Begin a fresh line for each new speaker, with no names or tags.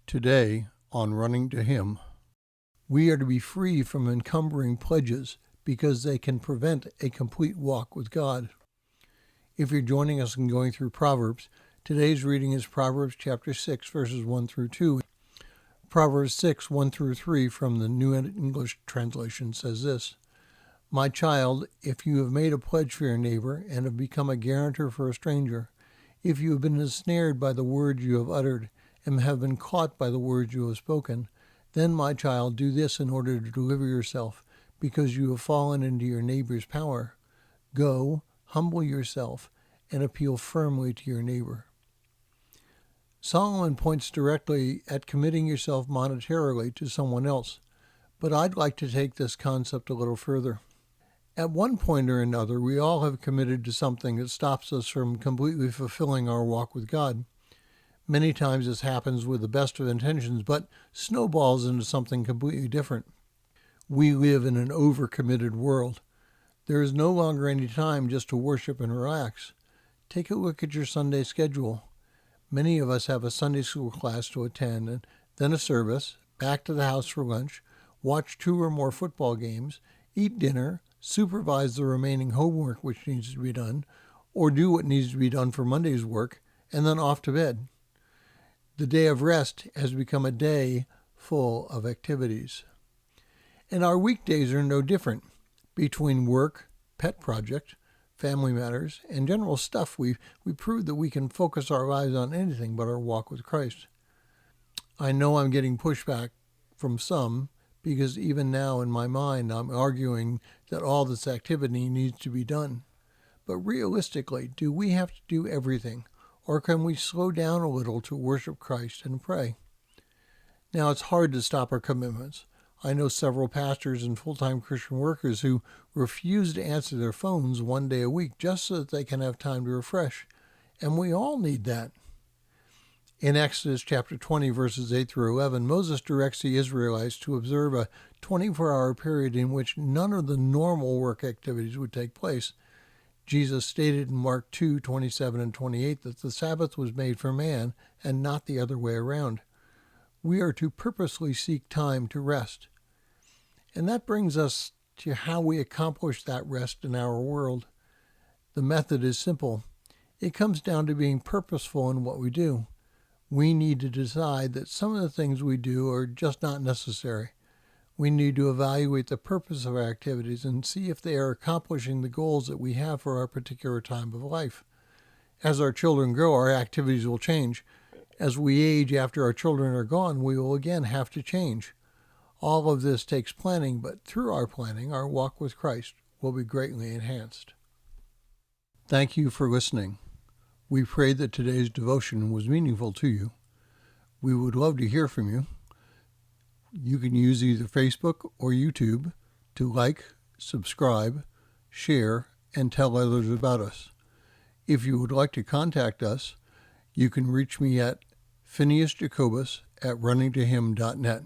Today, on Running to Him, we are to be free from encumbering pledges because they can prevent a complete walk with God. If you're joining us and going through Proverbs, today's reading is Proverbs chapter 6, verses 1 through 2. Proverbs 6, 1 through 3 from the New English Translation says this: My child, if you have made a pledge for your neighbor and have become a guarantor for a stranger, if you have been ensnared by the words you have uttered and have been caught by the words you have spoken, then, my child, do this in order to deliver yourself, because you have fallen into your neighbor's power. Go, humble yourself, and appeal firmly to your neighbor. Solomon points directly at committing yourself monetarily to someone else, but I'd like to take this concept a little further. At one point or another, we all have committed to something that stops us from completely fulfilling our walk with God. Many times this happens with the best of intentions, but snowballs into something completely different. We live in an overcommitted world. There is no longer any time just to worship and relax. Take a look at your Sunday schedule. Many of us have a Sunday school class to attend, and then a service, back to the house for lunch, watch 2 or more football games, eat dinner, supervise the remaining homework which needs to be done, or do what needs to be done for Monday's work, and then off to bed. The day of rest has become a day full of activities. And our weekdays are no different. Between work, pet project, family matters, and general stuff, we prove that we can focus our lives on anything but our walk with Christ. I know I'm getting pushback from some, because even now in my mind I'm arguing that all this activity needs to be done. But realistically, do we have to do everything? Or can we slow down a little to worship Christ and pray? Now, it's hard to stop our commitments. I know several pastors and full-time Christian workers who refuse to answer their phones one day a week just so that they can have time to refresh. And we all need that. In Exodus chapter 20, verses 8 through 11, Moses directs the Israelites to observe a 24-hour period in which none of the normal work activities would take place. Jesus stated in Mark 2, 27 and 28 that the Sabbath was made for man and not the other way around. We are to purposely seek time to rest. And that brings us to how we accomplish that rest in our world. The method is simple. It comes down to being purposeful in what we do. We need to decide that some of the things we do are just not necessary. We need to evaluate the purpose of our activities and see if they are accomplishing the goals that we have for our particular time of life. As our children grow, our activities will change. As we age after our children are gone, we will again have to change. All of this takes planning, but through our planning, our walk with Christ will be greatly enhanced. Thank you for listening. We pray that today's devotion was meaningful to you. We would love to hear from you. You can use either Facebook or YouTube to like, subscribe, share, and tell others about us. If you would like to contact us, you can reach me at phineasjacobus@runningtohim.net.